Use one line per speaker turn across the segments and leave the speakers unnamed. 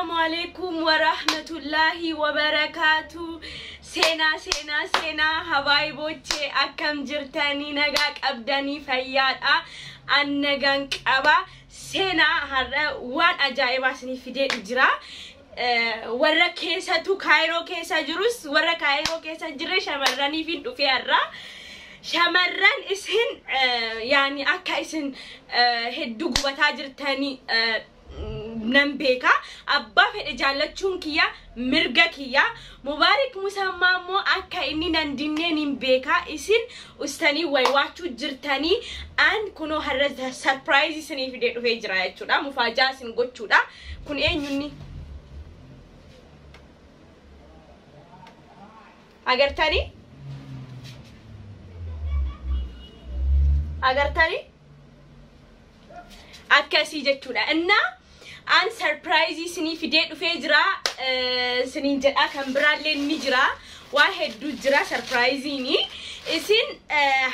السلام عليكم ورحمة الله وبركاته. سينا هواي بوتشي أكم جرتاني نجاك أبداني فيات النجانك أبا سينا هذا وان أجايب سني في دي إجرا ورا كيسة تو كايرو كيسة جروس ورا كايرو كيسة جرش مراني في الدفيرة شمران اسهن يعني أكا اسهن هدو قبطاجر تاني نمبيكا أبا في إجالتشون كيا مرقا كيا مبارك مسمامو أكا إني ننديني نمبيكا اسهن استاني ويواتشو جرتاني أن كنو هرزها سرپرايزي سني في ديتو في إجراياتشو دا مفاجأة سن قوتشو دا كن إيه نيوني agar tani akkasi jechuudha inna an surprise isini fide dhufe jira sinin jedha kan biraalle ni jira waa heddu jira surprise ini isin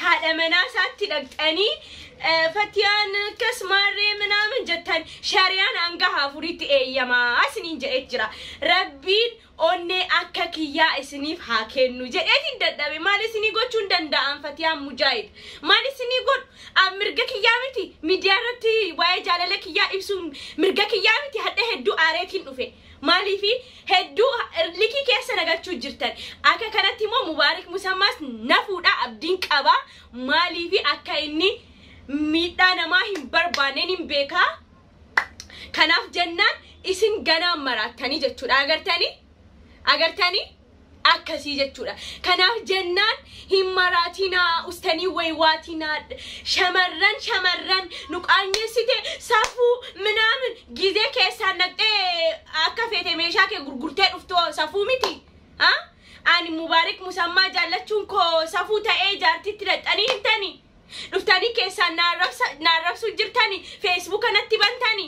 haada manaasatti dhaqani fatiyaan kasmarre manaam jettan shariyan anga hafuritti eeyama sinin jedhe jira rabbiin onne akka kiyya isinif haa kennu jedheetiin dadhabe maal isini gochuun danda'an fatiyaan mujaahid maal isini god mirga kiyya miti miidiyaarratti waa'ee jaalala kiyya ibsu mirga kiyya miti hadda hedduu aareetiin dhufe maaliifi hedduu likii keessa nagachuu jirtan akka kanatti immoo mubaarak musammaas nafuudha abdiin qaba maaliifi akka inni miidhaa namaa hin barbaaneen hin beekaa kanaaf jennaan isin ganaa maraatanii jechuudha agartani akkasi jechuudha kanaaf jennaan himmaratina ustani waywatina shamarran nuqaanyesite safu minaamin gize keessa naqte akka fete meeshaa ke gurgurtee dhufto safu miti ani mubaarak musammaa jaalachuun ko safu ta'ee jaartitti dhaqanii hintani dhuftani keessa naarrabsu jirtani Facebook kanatti bantani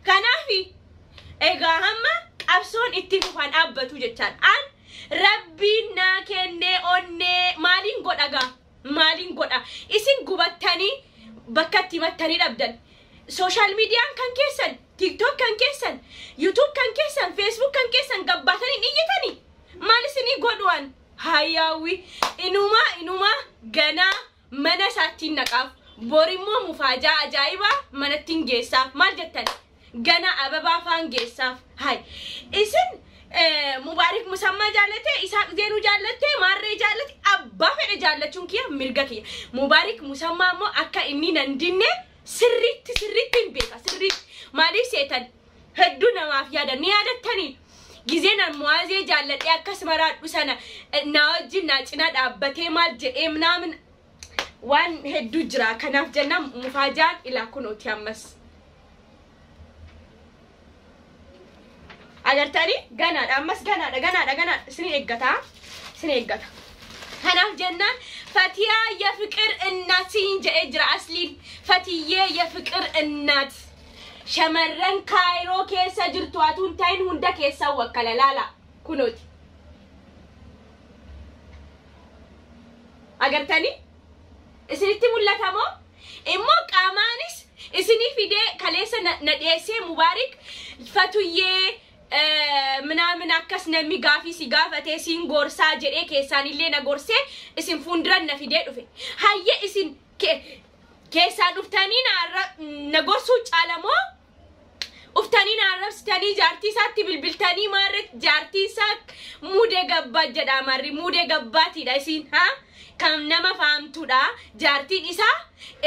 kanaafi egaa hamma absoon itti fufan abbatu jechaan an rabbina kenne onne maalin godha isin gubattani bakkatti mattani dhabdan social media kan keessan TikTok kan keessan YouTube kan keessan Facebook kan keessan gabbatani iyyatani maal isini godwan hayawi inuma gana mana saatiin naqaaf borimmoo mufaaja ajaa'iba manattiin geessaaf maal jettan gana ababa faan geessaaf hay isin mubaarak musammaa jaalate isaaq zeenu jaalate maarree jaalate abbaa fedhe jaalachuun kiya mirga kiya mubaarak musammaa immoo akka inni nandinne sirritti beeka sirritti maaliif seetan hedduu namaaf yaadan ni yaadattani gizeenan muwaazee jaalate akkas maraadhu sana na wajjin na cina dhaabbatee maal jedhee minaamin waan hedduu jira kanaaf jenna mufaajaan ilaa kunooti ammas agartani ganaadha ammas ganaadha sini eeggata kanaaf jennaan fatiyaa ya ፍቅር እናት ሲንጀ እጅራ አስሊን ፈትዬ የፍቅር እናት ሸመረን ካይሮ ኬሳ ጅርቷቱን ታይን ሁንደ ኬሳ ወከለላላ ኩኖት agartani isinitti mul'atamo immoo qaamaanis isini fide kaleessa nadheesse mubaarak fatuyee ምናምን አከስ ነሚ ጋፊ ሲጋፈቴ ሲን ጎርሳ ጀዴ ከሳኒሌ ነጎርሴ እስን ፉንድረን ነፊዴ ዱፌ ሃየ እስን ከሳን ኡፍታኒ ነጎርሱ ጫለሞ ኡፍታኒ ናረብስተኒ ጃርቲ ሳቲ ብልብልታኒ ማረት ጃርቲ ሳክ ሙዴ ገባ ጀዳ ማሪ ሙዴ ገባቲ ዳይሲን ከም ነማ ፋምቱዳ ጃርቲ ኢሳ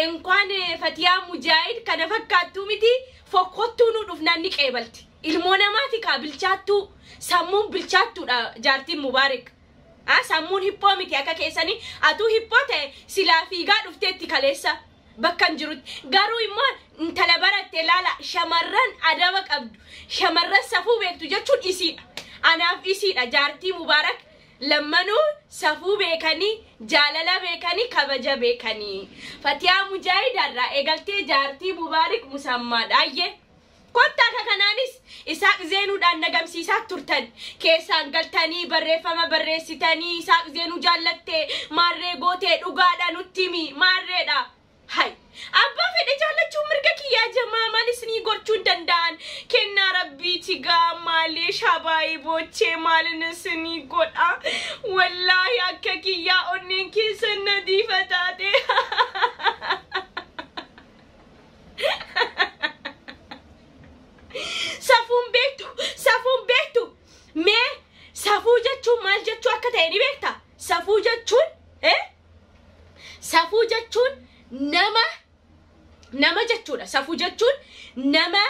እንኳን ፈቲያ ሙጃሂድ ከነፈካቱ ሚቲ ፎኮቱኑ ዱፍናኒ ቀይበልቲ ilmoona maati ka bilchaattu sammuun bilchaattuudha jaartiin mubaarak sammuun hippoo miti akka keessanii atu hippoo ta'e silaa fiigaa dhufteetti kaleessa bakkan jirutti garuu immoo intala baratte laala shamarran adaba qabdu shamarran safuu beektu jechuun isiidha anaaf isiidha jaartii mubaarak lammanuu safuu beekanii jaalala beekanii kabaja beekanii fatiyaa mujaahidarraa eegaltee jaartii mubaarak musammaadha ayyee kotta kanaanis isaaq zeenuudhaan nagamsiisaa turtan keessaan galtanii barreeffama barreessitanii isaaq zeenuu jaallatte maarree gootee dhugaadha nutti himi maarreedha hay abba fedhe jaallachuu mirga kiyyaa jamaa maalis ni gochuu danda'an kennaa rabbii تيجا مالي شباي بوتشي مالنا سني قطع والله أكاكي يا أنكي سندي فتاتي سافون بيتو مي سافو جاتشون مال جاتشو أكتيني بيتا سافو جاتشون سافو جاتشون نما جاتشون سافو جاتشون نما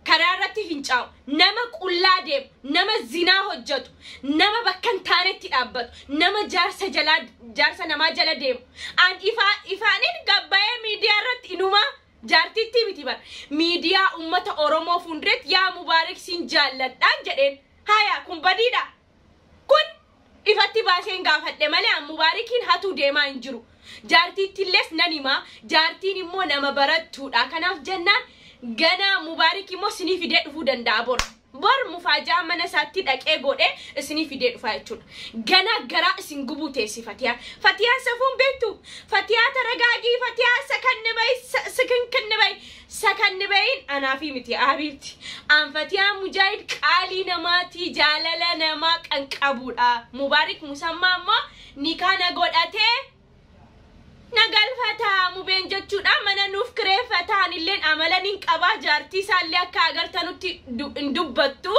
كرارتي فينشاو نما قلادم نما زنا هجتو نما بكن تانتي أبد نما جارسة نما جلادم أن إفانين قبايا ميديا رت إنما جارتي تيمتي بار ميديا أمة أورومو فندرت يا مبارك سين جالت أنجدين هيا كن بديدا كن إفتي باسين غافت مالي مباركين هاتو ديما انجرو جارتي تلس نانيما جارتي نمو نما براتو أكناف جنان غنا مباركي مو سني في ديت فودن دابور بور مفاجأة من ساتي دك إيجود سني في ديت فايتون غنا غرا سنجبو تيسي فتيا سفون بيتو فتيا ترجعي فتيا سكن نبي أنا في متي أبيتي أم فتيا مجاهد قالي نماتي جاللا نماك أنك أبودا مبارك مسمى ما نيكانا قول أتي نقل فتا مبين جتشود أمنا نفكره فتا نلين أملا ننقبا جارتي ساليا كاغرتانو ندبتو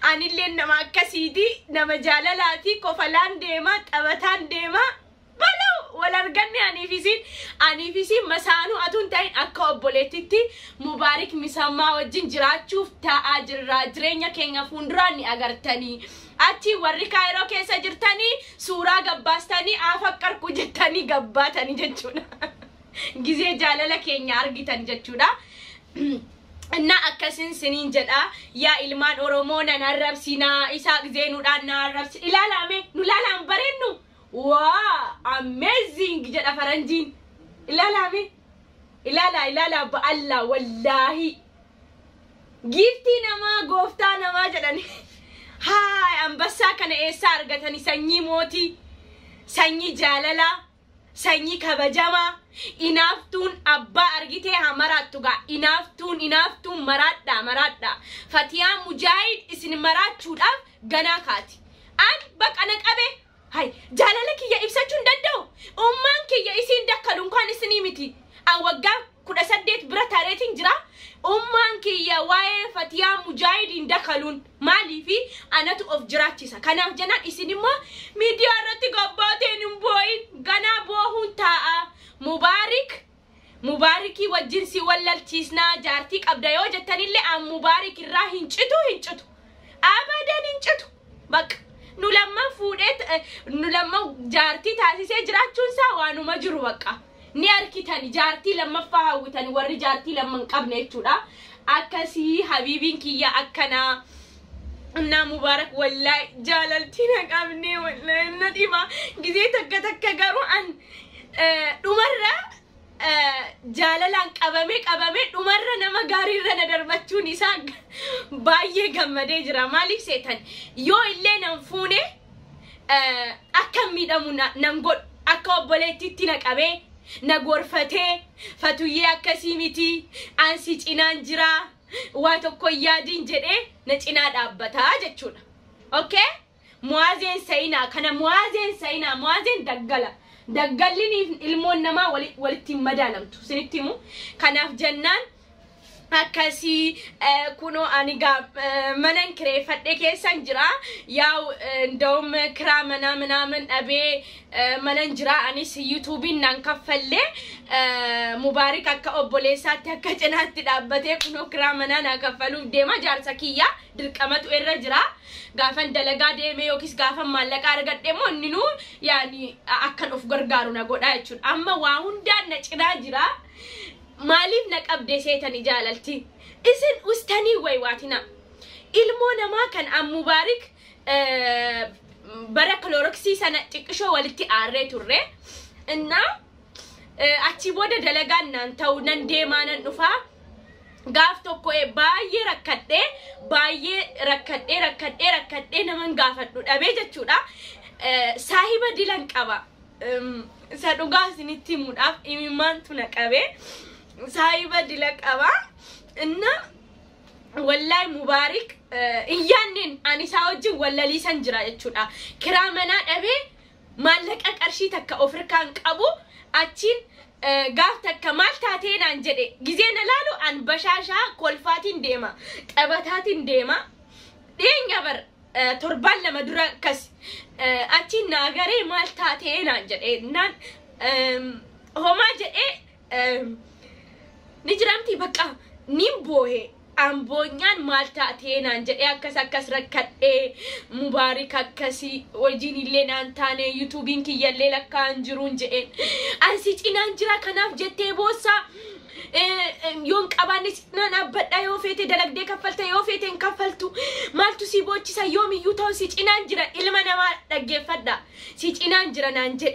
أن اللين نما كسيدي نما جالالاتي كفلان ديما تبتان ديما بلو ولرغني أني فيسين مسانو أتون تاين أكا أبوليتي مبارك مسامة وجين جراتشوف تا أجر راجرينيا كينغا فندراني أغرتاني أتي ورقايرو كيسا جرتاني سورا غباستاني آفكر كجتاني غباتاني جتشونا جزي جالala keenya argitan jechuudha inna akkasin sinin jedha ya ilmaan oromoo nan arrabsina isa gzeenudhaan na arrabsi ilaalame nu laalaan barennu waa amazing jedha faranjiin ilaalame ilaala ba Allah wallahi gifti nama gooftaa nama jedhani haay ambassa kana eessa argatani sanyii mooti sanyii jaalala sanyii kabajama inaftun abba argite hamaratu ga inaftun maradda fatiya mujahid isin marachuudhaaf gana kaati an baqana qabe hay jaalala kiyya ibsachun daddaw umman kiyya isin dakkalun kan isini miti an wagga 18 bira tareetin jira umman kiyya wae fatiya mujahid indakkalun mali fi anatu of jirachisa kanaaf jana isin immo media irratti gabbateen imboyin gana bohun ta'a mubariki wajinsi wallalchisna jaartii qabda yoo jettanille an mubarik irraa hincitu abadan hincitu bak nu lamma fuudhet nu lamma jaartii taasisee jiraachuun saa waanuma jiru baqa ni arkitani jaartii lamma faawitani warri jaartii lamma qabne jechuudha akkasi habibin kiyya akkana na mubarak wallahi jaalaltina qabne wallahi nadima gizee takka garu an dumarra jaalalaan qabame dumarra nama gaarirra na darbachuun isaa baay'ee gammadee jira maaliif seetan yoo illee nan fuune akka miidhamu nan god akka obboleettiitti na qabee na gorfatee fatuyyee akkasii miti ansi cinaan jira waa tokko yaadiin jedhee na cinaa dhaabbataa jechuudha okay muazeen sayinaa daggala daggallini ilmoon nama walitti madaalamtu sinittimu kanaaf jannaan akkasi kuno aniga manan kireeffadhe keessan jira yaw ndawm kira mana dhabe manan jira anis YouTubein nan kaffalle mubarak akka obboleessaatti akka cinaatti dhaabbatee kuno kira mana na kaffalu deema jaarsa kiyya dirqamatu irra jira gaafan dalagaa deeme yookiis gaafan maallaqa argadhe moo inninu yaani akkan of gargaaru na godha jechuun amma waa hundaan na cinaa jira maalif na qabde seetani jaalalti isin ustani waywaatina ilmoo namaa kan am mubarak barakalooroksii sana xiqqishoo walitti aarree turre inna achi booda dalagaan nan ta'u nan deemaa nan dhufaa gaaf tokko baay'ee rakkadhee naman gaafadhu dhabee jechuudha saahiba dilan qaba sa dhugaa isinitti himuudhaaf imimmaan tuna qabee saahiba dila qaba inna والله مبارك إيانين أنا ساوجي ولا لي سنجرا يشودا كرامنا أبي مالك أكرشي تك أفريقيا أبو أتين قافتك كمال تاتين عن جدي جزينا لالو عن بشاشة كولفاتين ديما أبتاتين ديما دين جبر تربان لما درا كس أتين ناقري مال تاتين عن جدي نان هما جدي نجرامتي بقى نيمبوه أمبونيان مالتا تينا نجد أكس ركّت مبارك أكسي وجيني لنا أنتاني يوتيوبين كي يلي لك أنجرون جئين أنسيت إن أنجرا كناف جتة بوسا يوم كاباني سيتنا نبض يوفيتي دلك دي كفلت يوفيتي انكفلتو مالتو سيبوتي سا يومي يوتو سيت إن أنجرا إلما نما لقى فدا سيت إن أنجرا ننجد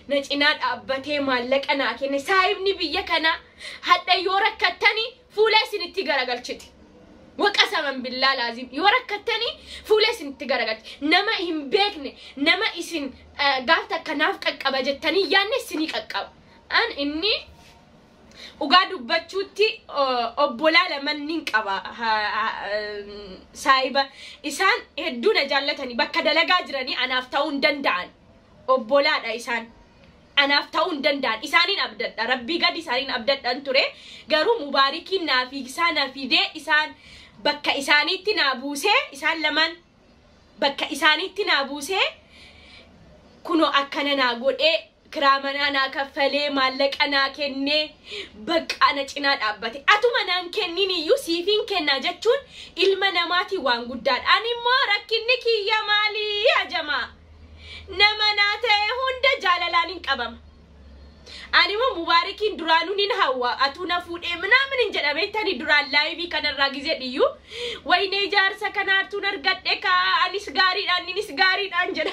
نج إناد أبتي مالك أنا كني سايبني بيك أنا حتى يورك كتاني فولاس نتيجة رجلتي وقسما بالله لازم يورك كتاني فولاس نتيجة رجلت نما هم بيكني نما إسن قالت كنافك أبجتني يعني سنيك أكاب أن إني وقعدوا بتشوتي أبولا لما نينك أبا سايبة إسان هدونا جالتني بكذا لقاجرني أنا أفتون دندان أبولا دا إسان أنا أفتون دندان إسانين أبدت ربي قد إسانين أبدت أنتوري قالوا مباركين نافي إسان في دي إسان بكا إساني تنابوسي إسان لمن بكا إساني تنابوسي كنو أكنا نقول كرامنا أنا كفلي مالك أنا كني بق أنا تناد أبتي أتوما نان كنيني يوسفين كنا جتون إلما نماتي وانقدان أني ما ركنك يا مالي يا جماعة نمناته هند جالالانين كبام أني ما مباركين درانونين هوا أتونا فود منا من جنبه تاني دران لايفي كان الراجزة ديو وين جار سكنار تونر قدك أني سجاري أنجنا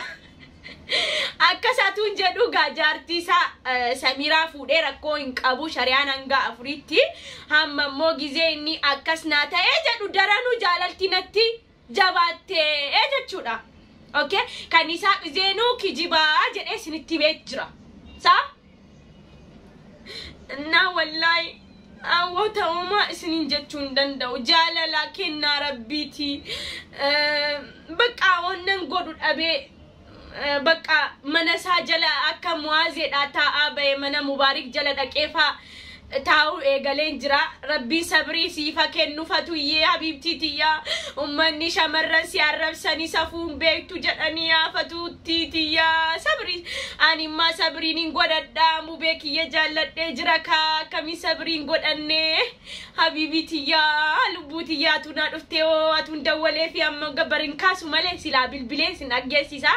Akkasatun jedhu gajarti Samira fuudhee rakkoo hin qabu shari'aan hanga afuritti hamma immoo gizee inni akkas naa ta'ee jedhu daranuu jaalalti natti jabaattee jechuudha. Okay? Kan isaa izeenuu kijibaa jedhee isinitti beet jira. Na wallahi awwata uma isinin jechuun danda'u jaalala kennaa rabbiiti baqa wannan godhu dhabee بقى منسا جلا أكا موازي داتا آبا منا مبارك جلا دكيفا تاو إيغالين جرا ربي صبري سيفا كنو فتو يه حبيبتي تيا أماني شمرن سيارب ساني سفون بيكتو جلانيا فتو تيتيا صبري آني ما صبري ننقود الدامو بيكي يجالت جراكا كمي صبري نقود أني حبيبي تيا لبو تيا تونا رفتيو أتون دولي في أمو قبرين كاسو مالي سلا بالبلين سنأجي سيسا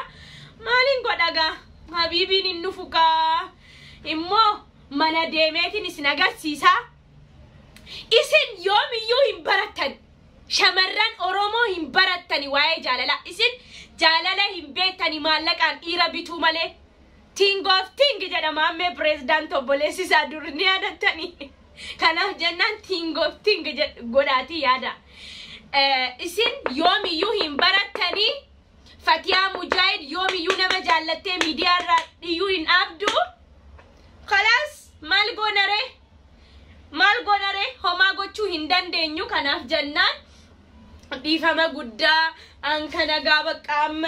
مالين قدغا حبيبي ننفقا إمو mana deemeetiin isin agarsiisa isin yoomiyyuu hin barattan shamarran oromoo hin barattani waa'ee jaalala isin jaalala hin beektani maallaqaan dhiira bituu malee king of king jedhama ammee pireezidaant obboleessi isaa dur ni yaadattani kanaaf jennaan king of king godhaatii yaada isin yoomiyyuu hin barattani Fatiyaa Mujaahid yoomiyyuu nama jaallattee miidiyaa irraa dhiyyuu hin abdu خلاص مال غونره هما غوچو هندان دينيو كناف جنان ديفما غدا ان كنغا بقام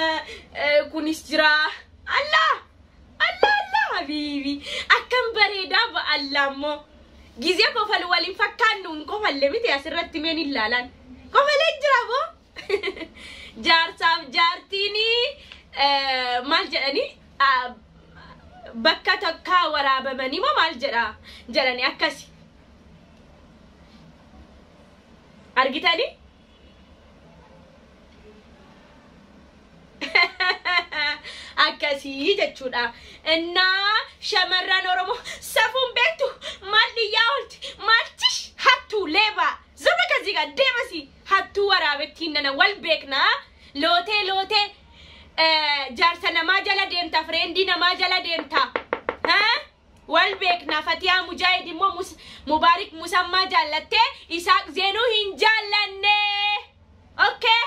كونيسجرا الله حبيبي اكم بريدا بالله غيزي كفل ولي فكانو كفل لميت ياسرت مين اللالان كفل اجرابو جارتاب جارتيني مال جاني بكة كاورا بمني ما مال جراني أكاسي أرجتاني أكاسي جتشودا إن شمران ورمو سافون بيتو مالي ياولت مالتش هاتو ليبا زبك زيغا ديمسي هاتو ورا بكتيننا والبيكنا لوتي جارسنا ما جلا ديمتا فريندينا ما جلا ديمتا والبيكنا فتيا مجاهد مبارك مسمى جالته إساق زينو هن جالنه أوكي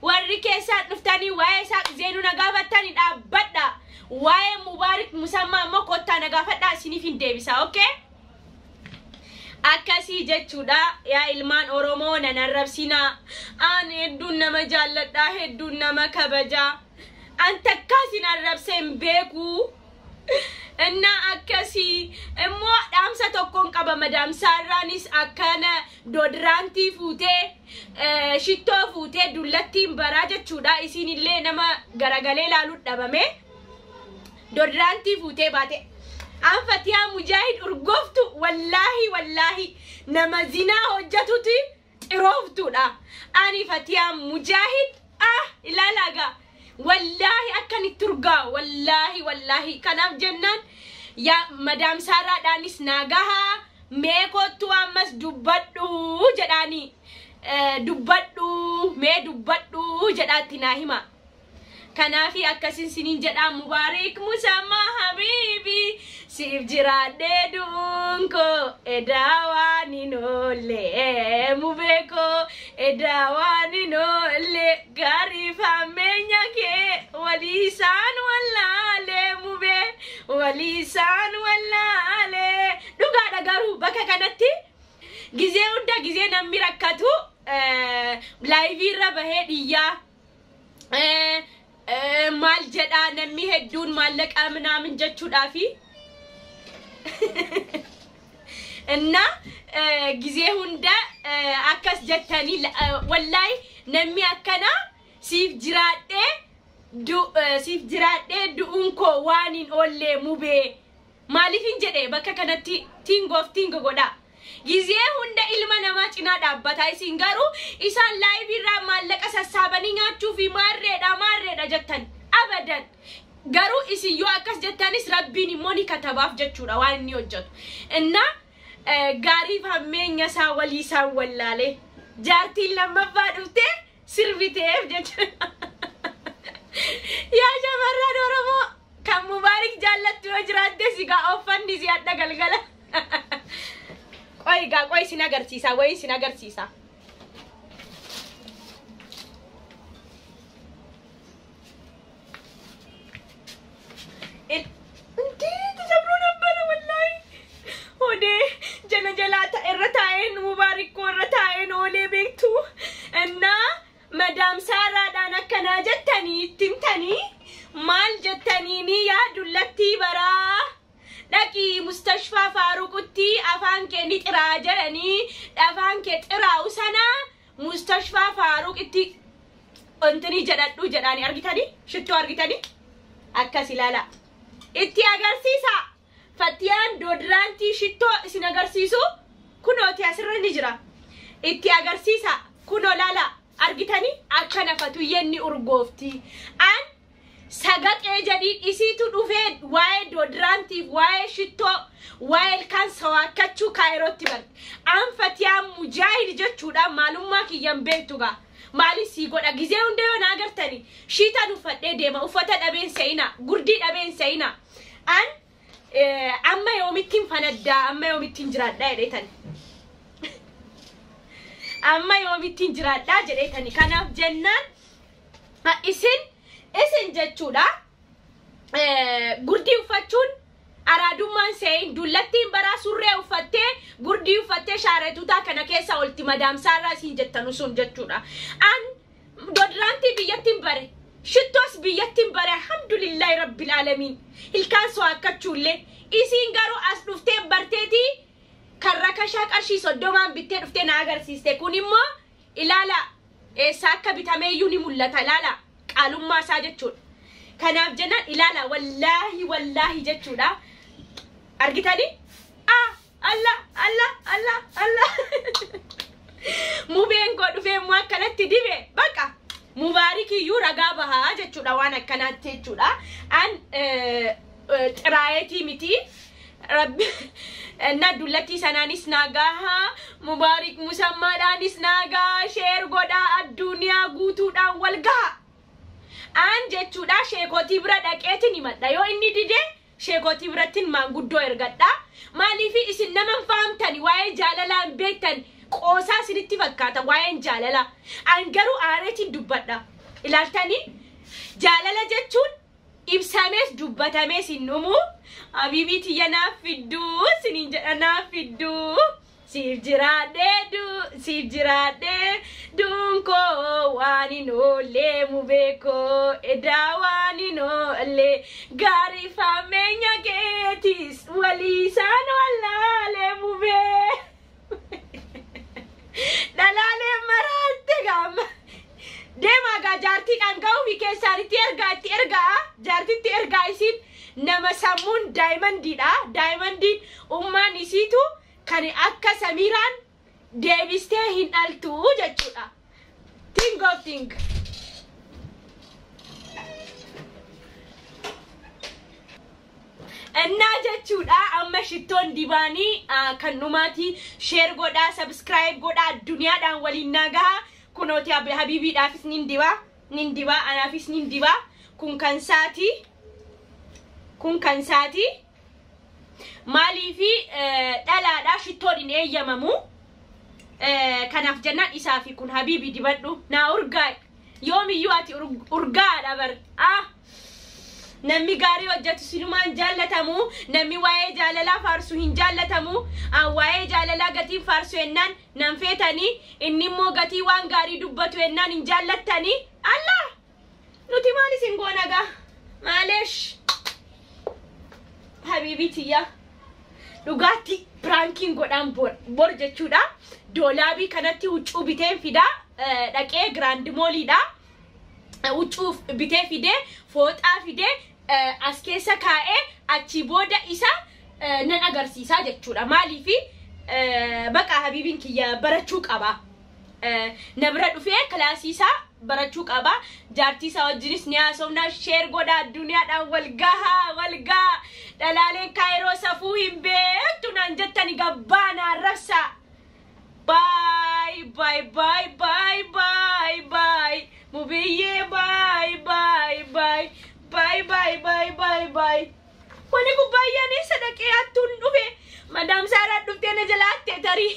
ورّيكي سات نفتاني واي إساق زينو نغافتاني دابدا واي مبارك مسمى مكوتا نغافتا سنفين ديبسا أوكي akkasii jechuudha yaa ilmaan Oromoo nan arrabsinaa an hedduun nama jaalladha hedduun nama kabajaa an takkaasin arrabseen beeku inna akkasii immoo dhaamsa tokkoon qaba Madam Saaraanis akkana doodiraantii fuutee shittoo fuutee dullattiin baraa jechuudha isinillee nama garagalee laaluu dhabame doodiraantii fuutee baate an Fatiyaa Mujaahid urgooftu wallahi nama zinaa hojjatuti xirooftuudha ani Fatiyaa Mujaahid ilaalaga wallahi akkanitti turgaa wallahi kanaaf jennaan ya Madam Saaraadhaanis naagaha meekottu ammas dubbadhu jedhaani dubbadhu jedhaatti naa hima kanaafi akkasin sinin jedhaa Mubaarik Musammaa Habiibi siif jiraadhee duunko edaawaanin oolle mubeeko edaawaanin oolle gaarii fammeenya kee waliisaan wallaalee mubee waliisaan wallaalee dhugaadha garuu bakka kanatti gizee hunda gizee namni rakkatu laayiviirra bahee dhiyyaa maal jedhaa namni hedduun maallaqaa minaamin jechuudhaafi inna gizee hunda akkas jettanii wallahi namni akkana siif jiraadhee du'uun koo waanin oolle mubee maaliifin jedhe bakka kanatti tingo godha gizee hunda ilma namaa cinaa dhaabbataa isin garuu isaan laayiviirraa maallaqa sassaabanii nyaachuu fi maarreedha jettan abadan garuu isin yoo akkas jettanis rabbiin immoo ni katabaaf jechuudha waan inni hojjetu inna gaarii fammeenya isaa waliisaan wallaalee jaartiin lammaffaa dhuftee sirbiteef jechuudha yaa shamarran Oromoo kan Mubaarik jaallattu yoo jiraatte sigaa offanni si adda galgala qoy sin agarsiisa انتي تسبرون أبنا والله ودي جلات الرتاين مبارك والرتاين ولي بيكتو إننا مدام سارة دانا كنا جتني تمتني مال جتنيني يا دلتي برا لكي مستشفى فاروقتي أفانك نتراجرني أفانك تراو سنة مستشفى فاروقتي أنتني جداني أرجتني شتو أرجتني أكاسي لا itti agarsiisa Fatiyaan doodiraantii shittoo isin agarsiisu kunooti asirra ni jira itti agarsiisa kuno lala argitanii akkana Fatiyyenni urgoofti an sagaqee jadii isiitu dhufee waa'ee doodiraantiif waa'ee shittoo waa'ee kan sawaakachuu kaayirootti bar an Fatiyaan Mujaahid jechuudha maalummaa kiyyan beektuga maali si godha gizee hunde yoo na agartani shiitaan uffadhee deema uffata dhabeen seeyina gurdii dhabeen seeyina an amma yoomittiin fanaddaa amma yoomittiin jiraadhaa jedheetani amma yoomittiin jiraadhaa jedheetani kanaaf jennaan isin jechuudha gurdii uffachuun araadummaan seeyin dullattiin baraa surree uffattee gurdii uffattee shaaretuutaa kana keessa olti Madam Saarraa isin jettanu sun jechuudha an doodiraantii biyyattiin bare shittoos biyyattiin bare alhamdulillahi rabbil alamin ilkaan soo akkachuullee isin garuu as dhuftee barteetii kan rakashaa qarshii 30 bittee dhuftee na agarsiiste kun immoo ilaala eessa akka bitameeyyuu ni mul'ata ilaala qaalummaa isaa jechuudha kanaaf jennaan ilaala wallahi jechuudha argitani Allah mubeen ko dhufe mu akkanatti dibe baqa Mubaariki yu ragaa bahaa jechuudha waan akkanaatti jechuudha an xiraayeti miti rabbi na dullatti sanaanis naagaha Mubaarik Musammaadhaanis naagaa sheer godhaa addunyaa guutuudhaan walgaha an jechuudha sheekootii bira dhaqeetiin himadha yoo inni dide sheekootii birattiin maanguddoo ergadha maaliifi isin naman fahamtani waa'ee jaalalaan beektan qoosaa isinitti fakkaata waa'een jaalala an garuu aareetiin dubbadha ilaaltanii jaalala jechuun ibsamees dubbatamees hin dhumu habiibii tiyya naaf fidduu siniin jedha naaf fidduu siif jiraadhee duunkoo waan hin oolle mubeekoo edaa waan hin oolle gaarii fameenya keetis waliisaan wallaalee mubee dhalaalee maraatte gaama deemaa gaa jaartiidhaan ga'uu fi keessaanitti ergaa jaartitti ergaa isin nama sammuun daayimandiidha. Daayimandiin ummaan isiitu kan akka Samiiraan deebistee hin dhaltu jechuudha. Think of think. Ennaa jechuudha amma shittoon dibaanii kan dhumaati share godhaa subscribe godhaa addunyaadhaan waliin nagahaa. Kunooti habiibiidhaafis nin dibaa anaafis nin dibaa kun kan saati maaliifi dhalaadhaa shittoon hin eeyyamamu kanaaf jennaan isaa fi kun habiibii dibadhu naa urgaa yoomiyyuu ati urgaadha bar namni gaarii hojjetu sinumaan jaallatamu namni waa'ee jaalalaa faarsu hin jaallatamu waa'ee jaalalaa gatiin faarsu ennaan nan feetanii inni immoo gatii waan gaarii dubbatu ennaan hin jaallattanii Allah nuti maal isin goonagaa maaleesh habiibitiyya dhugaatti prankiin godhaan bor jechuudha doolaabii kanatti huccuu biteen fidaa dhaqee Grand Mall'dha huccuu bitee fidee fooxaa fidee as keessa kaa'ee achi booda isa nan agarsiisaa jechuudha maaliifi baqa habiibin kiyya barachuu qaba na bira dhufee kilaasii isaa barachuu qaba jaartii isaa wajjinis ni haasofna share godha addunyaadhaan walgaa dhalaaleen kaayiroo safuu hin beektu naan jettani gabbaanaa rabsa bye mubiyyee bye wani kubbayyaan eessa dhaqee hattuun dhufe madaam Saaraa dhuftee na jalaatte tarii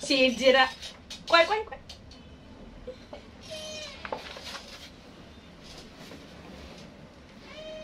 siif jira qoy